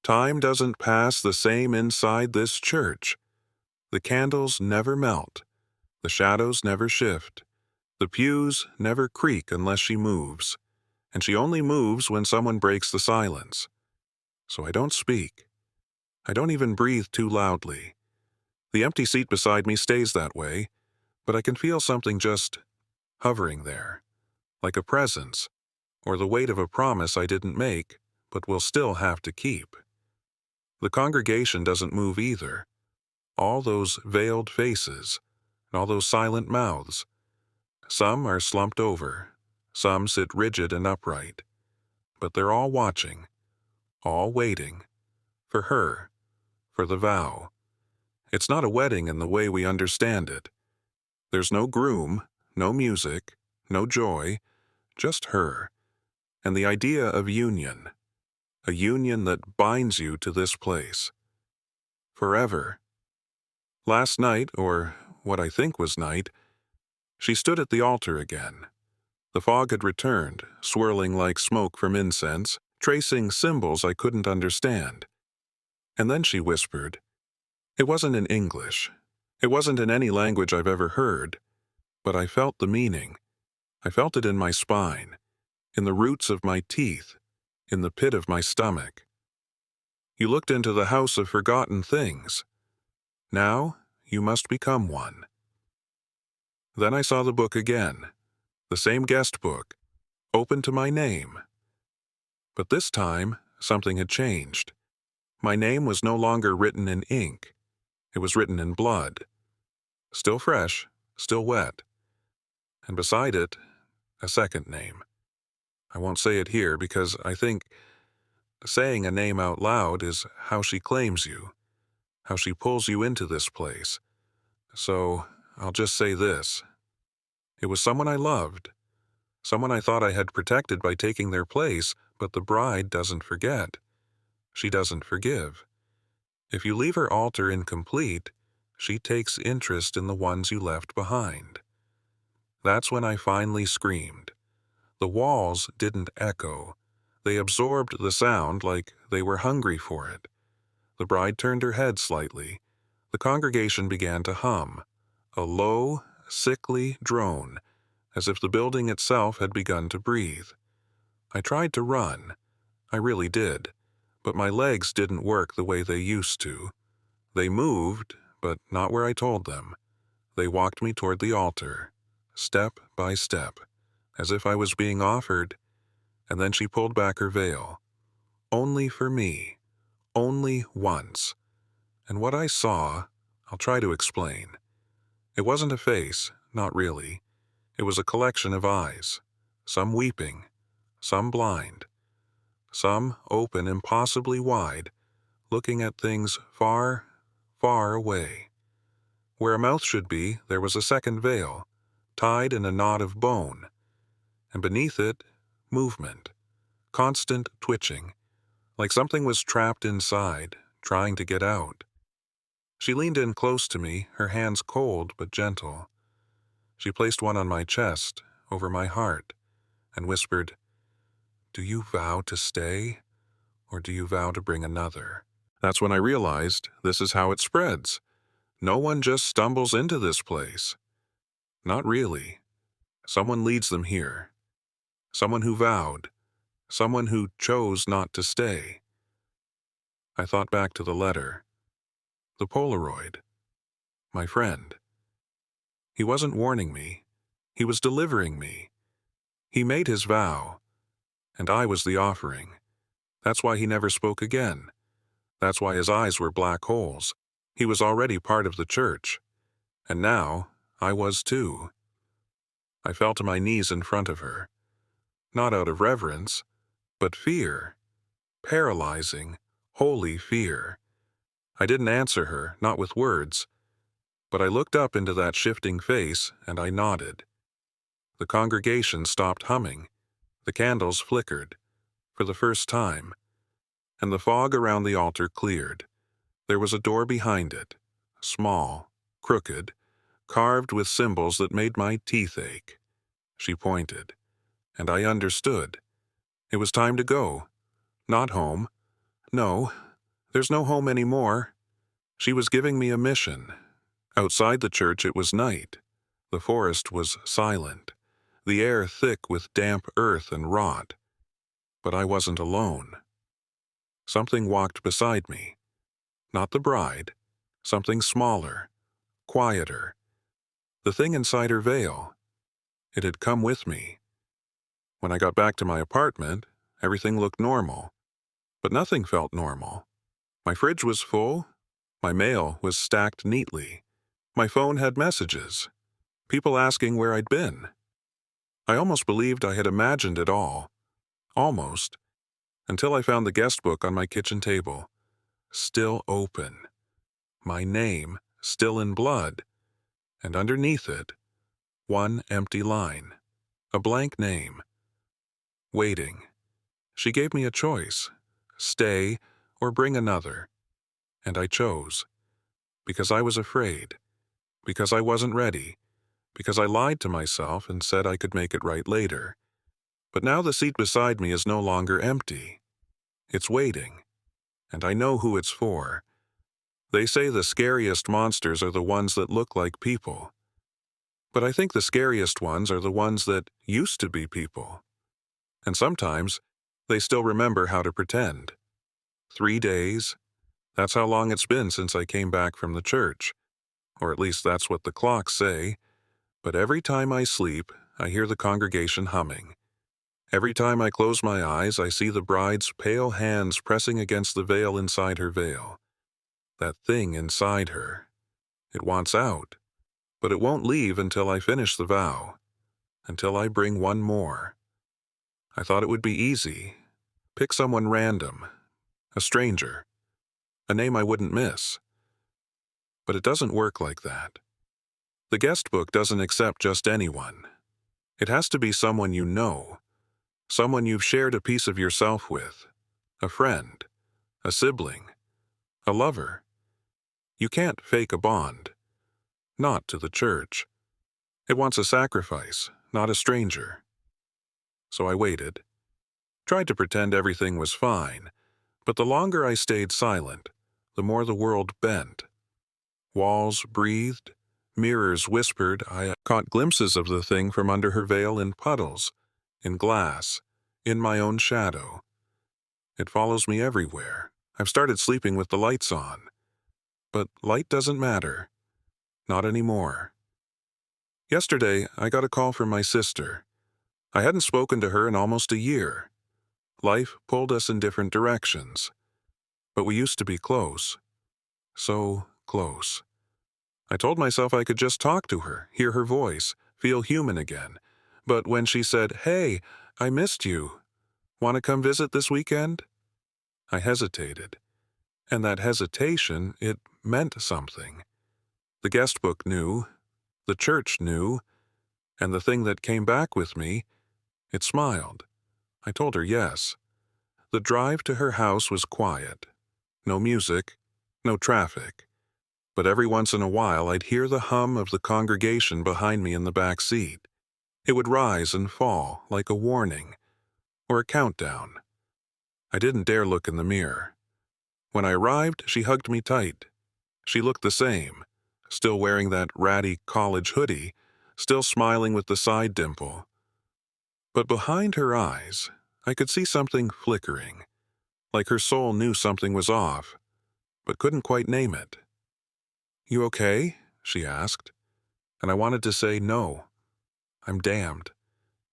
Time doesn't pass the same inside this church. The candles never melt, the shadows never shift, the pews never creak unless she moves, and she only moves when someone breaks the silence. So I don't speak. I don't even breathe too loudly. The empty seat beside me stays that way, but I can feel something just hovering there, like a presence, or the weight of a promise I didn't make, but will still have to keep. The congregation doesn't move either. All those veiled faces, and all those silent mouths. Some are slumped over, some sit rigid and upright, but they're all watching, all waiting, for her, for the vow. It's not a wedding in the way we understand it. There's no groom, no music, no joy, just her, and the idea of union, a union that binds you to this place. Forever. Last night, or what I think was night, she stood at the altar again. The fog had returned, swirling like smoke from incense, tracing symbols I couldn't understand. And then she whispered. It wasn't in English. It wasn't in any language I've ever heard, but I felt the meaning. I felt it in my spine, in the roots of my teeth, in the pit of my stomach. You looked into the house of forgotten things. Now you must become one. Then I saw the book again, the same guest book, open to my name. But this time, something had changed. My name was no longer written in ink. It was written in blood. Still fresh, still wet. And beside it, a second name. I won't say it here because I think saying a name out loud is how she claims you, how she pulls you into this place. So I'll just say this. It was someone I loved, someone I thought I had protected by taking their place, but the bride doesn't forget. She doesn't forgive. If you leave her altar incomplete, she takes interest in the ones you left behind. That's when I finally screamed. The walls didn't echo. They absorbed the sound like they were hungry for it. The bride turned her head slightly. The congregation began to hum, a low, sickly drone, as if the building itself had begun to breathe. I tried to run. I really did. But my legs didn't work the way they used to. They moved, but not where I told them. They walked me toward the altar, step by step, as if I was being offered, and then she pulled back her veil. Only for me. Only once. And what I saw, I'll try to explain. It wasn't a face, not really. It was a collection of eyes, some weeping, some blind, some open impossibly wide, looking at things far, far away. Where a mouth should be, there was a second veil, tied in a knot of bone, and beneath it, movement, constant twitching, like something was trapped inside, trying to get out. She leaned in close to me, her hands cold but gentle. She placed one on my chest, over my heart, and whispered, "Do you vow to stay, or do you vow to bring another?" That's when I realized this is how it spreads. No one just stumbles into this place. Not really. Someone leads them here. Someone who vowed. Someone who chose not to stay. I thought back to the letter. The Polaroid. My friend. He wasn't warning me. He was delivering me. He made his vow, and I was the offering. That's why he never spoke again. That's why his eyes were black holes. He was already part of the church. And now, I was too. I fell to my knees in front of her. not out of reverence, but fear. Paralyzing, holy fear. I didn't answer her, not with words, but I looked up into that shifting face and I nodded. The congregation stopped humming. The candles flickered, for the first time, and the fog around the altar cleared. There was a door behind it, small, crooked, carved with symbols that made my teeth ache. She pointed, and I understood. It was time to go. Not home. No, there's no home anymore. She was giving me a mission. Outside the church it was night. The forest was silent, the air thick with damp earth and rot. But I wasn't alone. Something walked beside me. Not the bride. Something smaller, quieter. The thing inside her veil. It had come with me. When I got back to my apartment, everything looked normal. But nothing felt normal. My fridge was full. My mail was stacked neatly. My phone had messages. People asking where I'd been. I almost believed I had imagined it all. Almost. Until I found the guest book on my kitchen table. Still open. My name still in blood. And underneath it, one empty line. A blank name. Waiting. She gave me a choice. Stay or bring another. And I chose. Because I was afraid. Because I wasn't ready. Because I lied to myself and said I could make it right later. But now the seat beside me is no longer empty. It's waiting. And I know who it's for. They say the scariest monsters are the ones that look like people. But I think the scariest ones are the ones that used to be people. And sometimes, they still remember how to pretend. 3 days. That's how long it's been since I came back from the church. Or at least that's what the clocks say. But every time I sleep, I hear the congregation humming. Every time I close my eyes, I see the bride's pale hands pressing against the veil inside her veil. That thing inside her. It wants out. But it won't leave until I finish the vow. Until I bring one more. I thought it would be easy. Pick someone random. A stranger. A name I wouldn't miss. But it doesn't work like that. The guest book doesn't accept just anyone. It has to be someone you know. Someone you've shared a piece of yourself with. A friend. A sibling. A lover. You can't fake a bond. Not to the church. It wants a sacrifice, not a stranger. So I waited. Tried to pretend everything was fine, but the longer I stayed silent, the more the world bent. Walls breathed, mirrors whispered. I caught glimpses of the thing from under her veil in puddles, in glass, in my own shadow. It follows me everywhere. I've started sleeping with the lights on. But light doesn't matter. Not anymore. Yesterday, I got a call from my sister. I hadn't spoken to her in almost a year. Life pulled us in different directions. But we used to be close. So close. I told myself I could just talk to her, hear her voice, feel human again. But when she said, "Hey, I missed you. Want to come visit this weekend?" I hesitated. And that hesitation, it meant something. The guest book knew. The church knew. And the thing that came back with me, it smiled. I told her yes. The drive to her house was quiet. No music, no traffic. But every once in a while I'd hear the hum of the congregation behind me in the back seat. It would rise and fall like a warning, or a countdown. I didn't dare look in the mirror. When I arrived, she hugged me tight. She looked the same, still wearing that ratty college hoodie, still smiling with the side dimple. But behind her eyes, I could see something flickering, like her soul knew something was off, but couldn't quite name it. "You okay?" she asked. And I wanted to say no. I'm damned.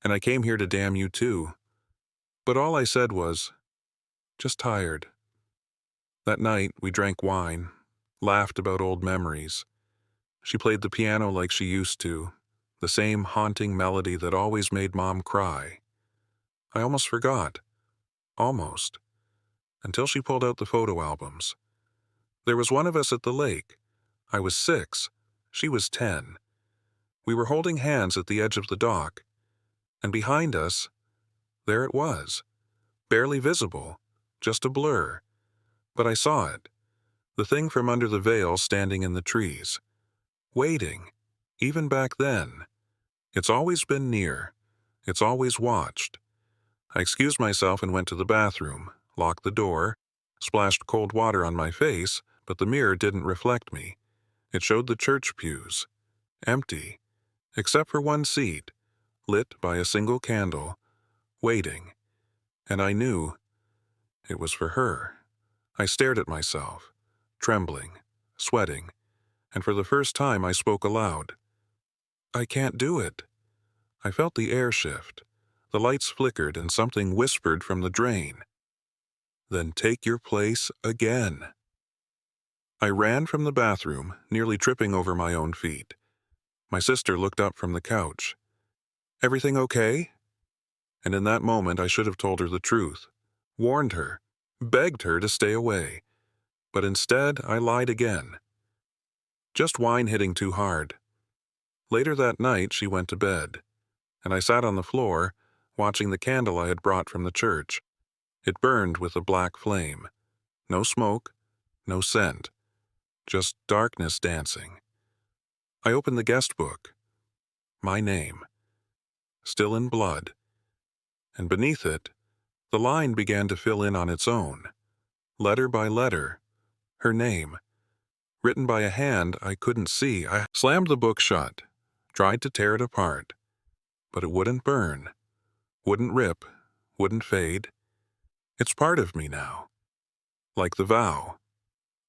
And I came here to damn you too. But all I said was, just tired. That night, we drank wine, laughed about old memories. She played the piano like she used to, the same haunting melody that always made Mom cry. I almost forgot. Almost. Until she pulled out the photo albums. There was one of us at the lake. I was 6. She was 10. We were holding hands at the edge of the dock. And behind us, there it was. Barely visible. Just a blur. But I saw it. The thing from under the veil standing in the trees. Waiting. Even back then. It's always been near. It's always watched. I excused myself and went to the bathroom, locked the door, splashed cold water on my face, but the mirror didn't reflect me. It showed the church pews. Empty. Except for one seat, lit by a single candle, waiting. And I knew it was for her. I stared at myself, trembling, sweating, and for the first time I spoke aloud. I can't do it. I felt the air shift. The lights flickered and something whispered from the drain. Then take your place again. I ran from the bathroom, nearly tripping over my own feet. My sister looked up from the couch. Everything okay? And in that moment I should have told her the truth, warned her, begged her to stay away. But instead I lied again. Just wine hitting too hard. Later that night she went to bed, and I sat on the floor, watching the candle I had brought from the church. It burned with a black flame. No smoke, no scent, just darkness dancing. I opened the guest book. My name. Still in blood. And beneath it, the line began to fill in on its own. Letter by letter. Her name. Written by a hand I couldn't see. I slammed the book shut, tried to tear it apart. But it wouldn't burn. Wouldn't rip. Wouldn't fade. It's part of me now. Like the vow.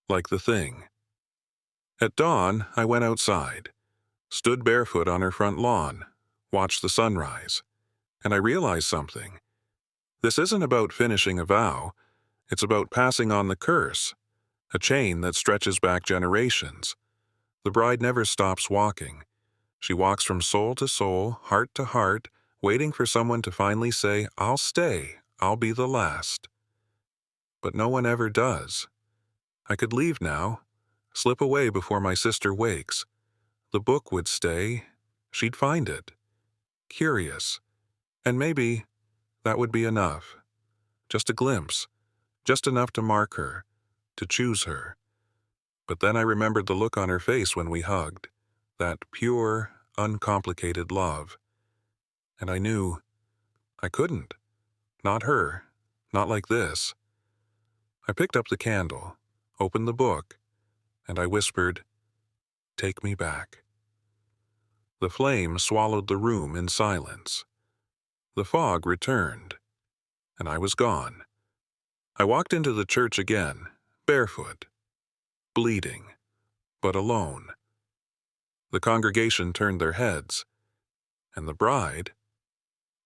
Like the thing. At dawn, I went outside, stood barefoot on her front lawn, watched the sunrise, and I realized something. This isn't about finishing a vow, it's about passing on the curse, a chain that stretches back generations. The bride never stops walking. She walks from soul to soul, heart to heart, waiting for someone to finally say, I'll stay, I'll be the last. But no one ever does. I could leave now. Slip away before my sister wakes. The book would stay. She'd find it. Curious. And maybe that would be enough. Just a glimpse. Just enough to mark her. To choose her. But then I remembered the look on her face when we hugged. That pure, uncomplicated love. And I knew I couldn't. Not her. Not like this. I picked up the candle, opened the book, and I whispered, Take me back. The flame swallowed the room in silence. The fog returned, and I was gone. I walked into the church again, barefoot, bleeding, but alone. The congregation turned their heads, and the bride,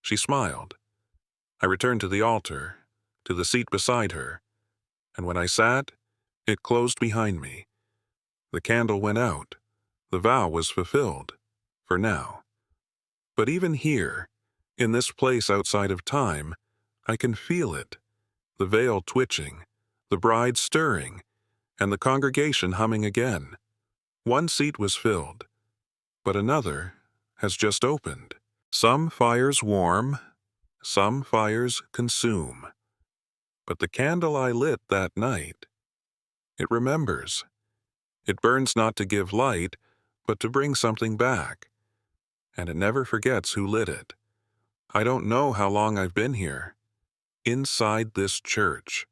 she smiled. I returned to the altar, to the seat beside her, and when I sat, it closed behind me. The candle went out. The vow was fulfilled, for now. But even here, in this place outside of time, I can feel it. The veil twitching, the bride stirring, and the congregation humming again. One seat was filled, but another has just opened. Some fires warm, some fires consume. But the candle I lit that night, it remembers. It burns not to give light, but to bring something back. And it never forgets who lit it. I don't know how long I've been here. Inside this church.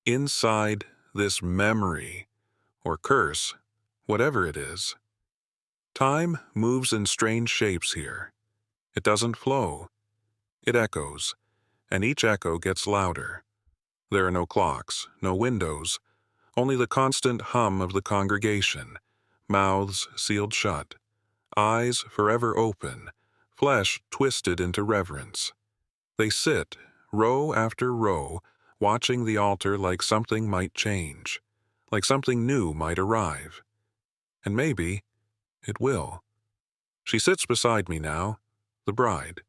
Inside this memory. Or curse. Whatever it is. Time moves in strange shapes here. It doesn't flow. It echoes. And each echo gets louder. There are no clocks, no windows. Only the constant hum of the congregation, mouths sealed shut, eyes forever open, flesh twisted into reverence. They sit, row after row, watching the altar like something might change, like something new might arrive. And maybe it will. She sits beside me now, the bride.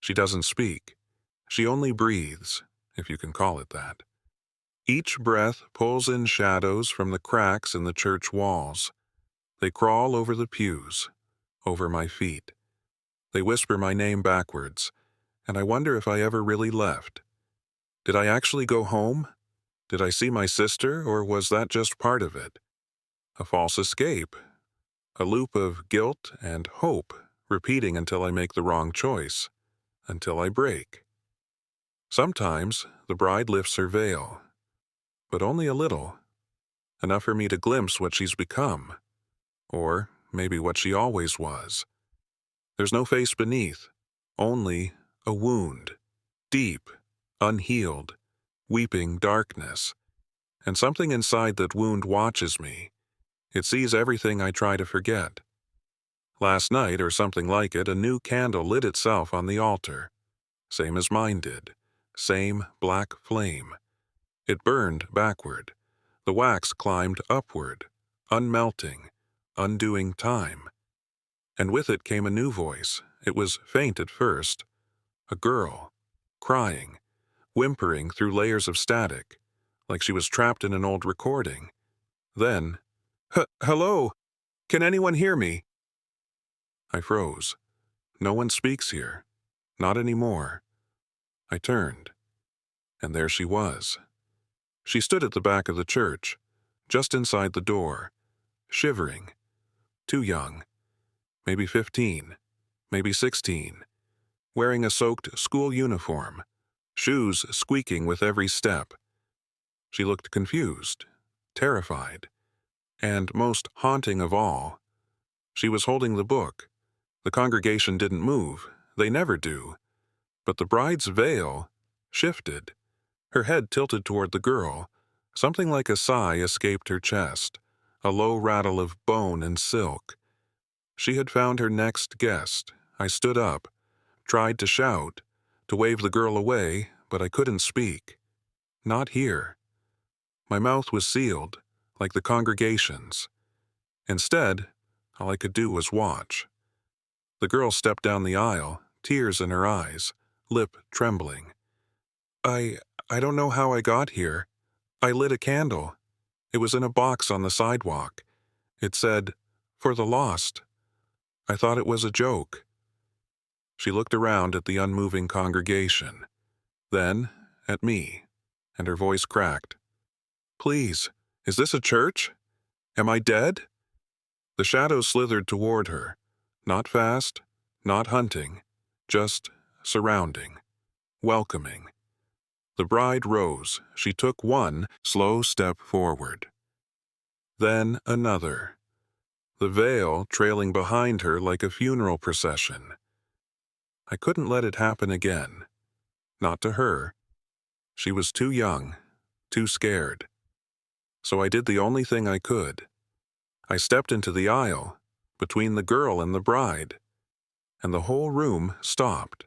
She doesn't speak. She only breathes, if you can call it that. Each breath pulls in shadows from the cracks in the church walls. They crawl over the pews, over my feet. They whisper my name backwards, and I wonder if I ever really left. Did I actually go home? Did I see my sister, or was that just part of it? A false escape. A loop of guilt and hope, repeating until I make the wrong choice, until I break. Sometimes the bride lifts her veil, but only a little, enough for me to glimpse what she's become, or maybe what she always was. There's no face beneath, only a wound, deep, unhealed, weeping darkness, and something inside that wound watches me. It sees everything I try to forget. Last night, or something like it, a new candle lit itself on the altar, same as mine did, same black flame. It burned backward. The wax climbed upward, unmelting, undoing time. And with it came a new voice. It was faint at first. A girl, crying, whimpering through layers of static, like she was trapped in an old recording. Then, "Hello? Can anyone hear me?" I froze. No one speaks here. Not anymore. I turned, and there she was. She stood at the back of the church, just inside the door, shivering. Too young. Maybe 15, maybe 16. Wearing a soaked school uniform, shoes squeaking with every step. She looked confused, terrified, and most haunting of all, she was holding the book. The congregation didn't move. They never do. But the bride's veil shifted. Her head tilted toward the girl. Something like a sigh escaped her chest, a low rattle of bone and silk. She had found her next guest. I stood up, tried to shout, to wave the girl away, but I couldn't speak. Not here. My mouth was sealed, like the congregation's. Instead, all I could do was watch. The girl stepped down the aisle, tears in her eyes, lip trembling. I don't know how I got here. I lit a candle. It was in a box on the sidewalk. It said, "For the lost." I thought it was a joke. She looked around at the unmoving congregation, then at me, and her voice cracked. "Please, is this a church? Am I dead?" The shadows slithered toward her, not fast, not hunting, just surrounding, welcoming. The bride rose. She took one slow step forward. Then another. The veil trailing behind her like a funeral procession. I couldn't let it happen again. Not to her. She was too young, too scared. So I did the only thing I could. I stepped into the aisle, between the girl and the bride, and the whole room stopped.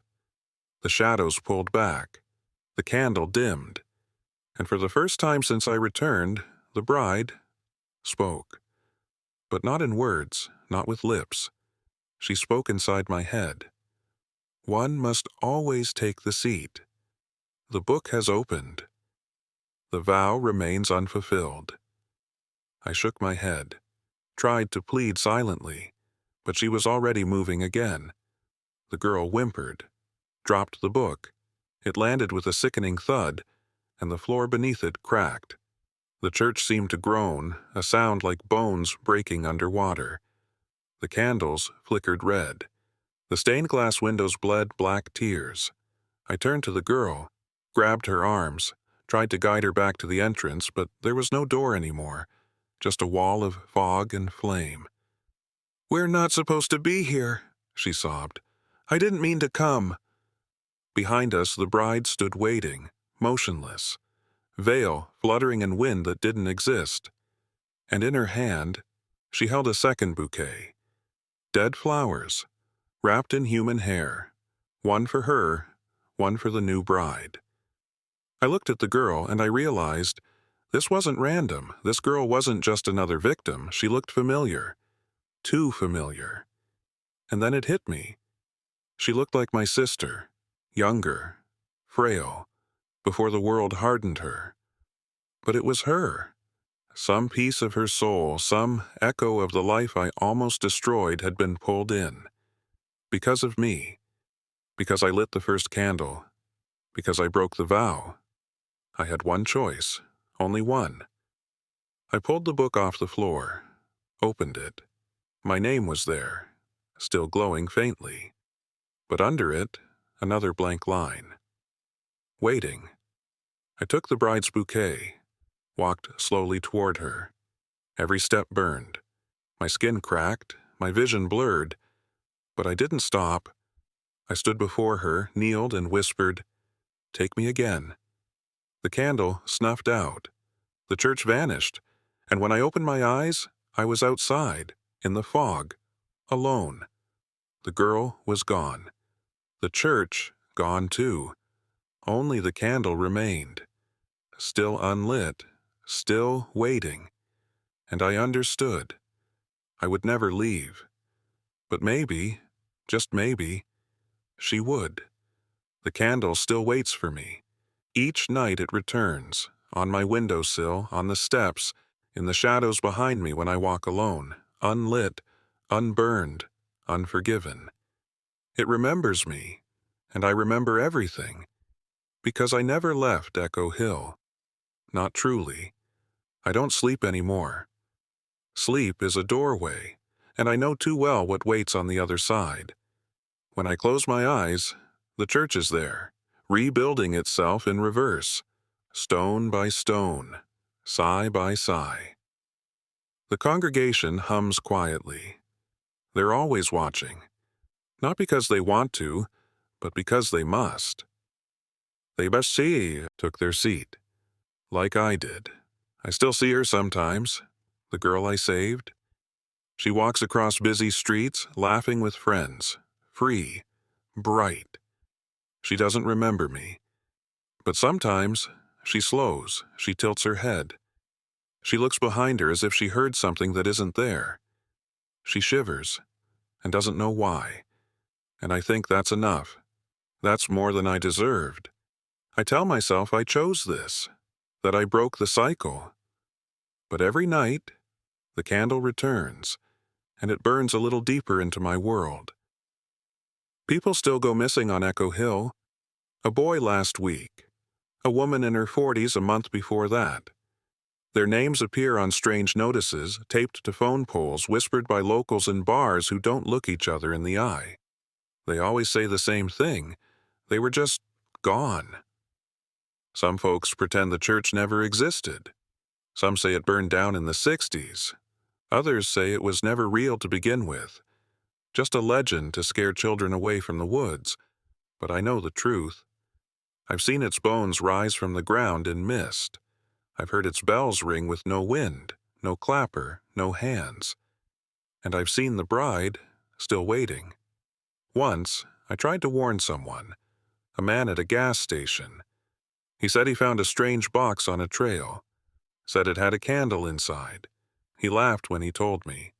The shadows pulled back. The candle dimmed. And for the first time since I returned, the bride spoke. But not in words, not with lips. She spoke inside my head. One must always take the seat. The book has opened. The vow remains unfulfilled. I shook my head, tried to plead silently, but she was already moving again. The girl whimpered, dropped the book. It landed with a sickening thud, and the floor beneath it cracked. The church seemed to groan, a sound like bones breaking underwater. The candles flickered red. The stained glass windows bled black tears. I turned to the girl, grabbed her arms, tried to guide her back to the entrance, but there was no door anymore, just a wall of fog and flame. "We're not supposed to be here," she sobbed. "I didn't mean to come." Behind us, the bride stood waiting, motionless, veil fluttering in wind that didn't exist. And in her hand, she held a second bouquet. Dead flowers, wrapped in human hair. One for her, one for the new bride. I looked at the girl and I realized this wasn't random. This girl wasn't just another victim. She looked familiar. Too familiar. And then it hit me. She looked like my sister. Younger. frail, before the world hardened her. But it was her. Some piece of her soul, some echo of the life I almost destroyed had been pulled in. Because of me. Because I lit the first candle. Because I broke the vow. I had one choice. Only one. I pulled the book off the floor. Opened it. My name was there, still glowing faintly. But under it, another blank line. Waiting. I took the bride's bouquet, walked slowly toward her. Every step burned. My skin cracked, my vision blurred, but I didn't stop. I stood before her, kneeled, and whispered, "Take me again." The candle snuffed out. The church vanished, and when I opened my eyes, I was outside, in the fog, alone. The girl was gone. The church gone too. Only the candle remained, still unlit, still waiting. And I understood. I would never leave. But maybe, just maybe, she would. The candle still waits for me. Each night it returns, on my windowsill, on the steps, in the shadows behind me when I walk alone, unlit, unburned, unforgiven. It remembers me, and I remember everything, because I never left Echo Hill. Not truly. I don't sleep anymore. Sleep is a doorway, and I know too well what waits on the other side. When I close my eyes, the church is there, rebuilding itself in reverse, stone by stone, sigh by sigh. The congregation hums quietly. They're always watching, not because they want to, but because they must. They must see, took their seat, like I did. I still see her sometimes, the girl I saved. She walks across busy streets, laughing with friends, free, bright. She doesn't remember me. But sometimes she slows, she tilts her head. She looks behind her as if she heard something that isn't there. She shivers, and doesn't know why. And I think that's enough. That's more than I deserved. I tell myself I chose this, that I broke the cycle. But every night, the candle returns, and it burns a little deeper into my world. People still go missing on Echo Hill. A boy last week. A woman in her 40s a month before that. Their names appear on strange notices, taped to phone poles, whispered by locals in bars who don't look each other in the eye. They always say the same thing. They were just gone. Some folks pretend the church never existed. Some say it burned down in the 60s. Others say it was never real to begin with. Just a legend to scare children away from the woods. But I know the truth. I've seen its bones rise from the ground in mist. I've heard its bells ring with no wind, no clapper, no hands. And I've seen the bride, still waiting. Once, I tried to warn someone, a man at a gas station. He said he found a strange box on a trail, said it had a candle inside. He laughed when he told me.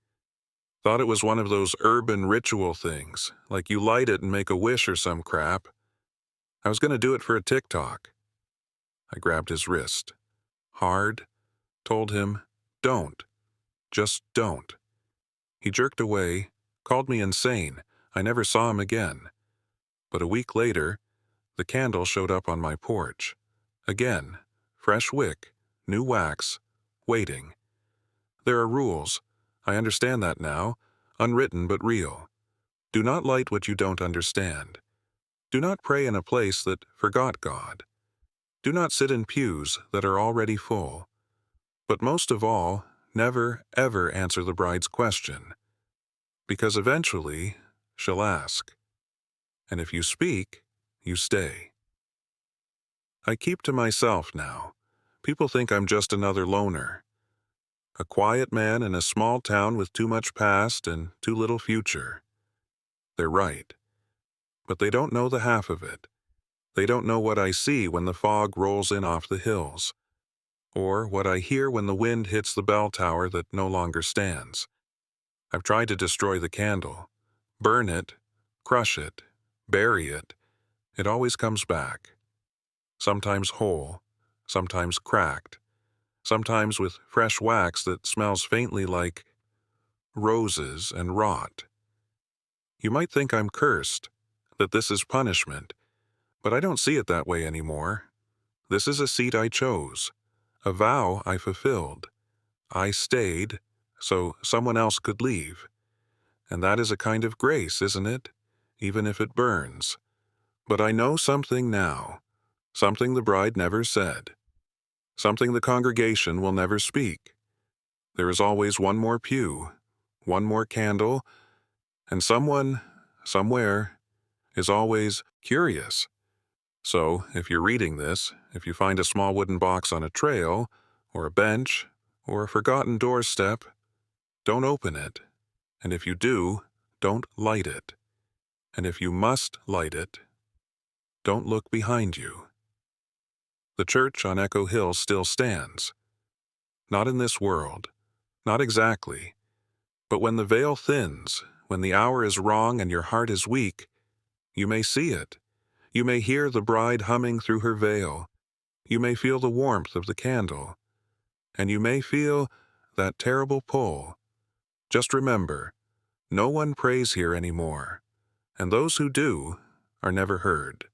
Thought it was one of those urban ritual things, like you light it and make a wish or some crap. I was going to do it for a TikTok. I grabbed his wrist. Hard. Told him, don't. Just don't. He jerked away, called me insane. I never saw him again. But a week later, the candle showed up on my porch. Again, fresh wick, new wax, waiting. There are rules. I understand that now, unwritten but real. Do not light what you don't understand. Do not pray in a place that forgot God. Do not sit in pews that are already full. But most of all, never, ever answer the bride's question. Because eventually, she'll ask. And if you speak, you stay. I keep to myself now. People think I'm just another loner. A quiet man in a small town with too much past and too little future. They're right. But they don't know the half of it. They don't know what I see when the fog rolls in off the hills, or what I hear when the wind hits the bell tower that no longer stands. I've tried to destroy the candle, burn it, crush it, bury it. It always comes back. sometimes whole, sometimes cracked, sometimes with fresh wax that smells faintly like roses and rot. You might think I'm cursed, that this is punishment, but I don't see it that way anymore. This is a seat I chose, a vow I fulfilled. I stayed so someone else could leave. And that is a kind of grace, isn't it? Even if it burns. But I know something now, something the bride never said, something the congregation will never speak. There is always one more pew, one more candle, and someone, somewhere, is always curious. So, if you're reading this, if you find a small wooden box on a trail, or a bench, or a forgotten doorstep, don't open it. And if you do, don't light it. And if you must light it, don't look behind you. The church on Echo Hill still stands. Not in this world, not exactly, but when the veil thins, when the hour is wrong and your heart is weak, you may see it. You may hear the bride humming through her veil. You may feel the warmth of the candle. And you may feel that terrible pull. Just remember, no one prays here anymore, and those who do are never heard.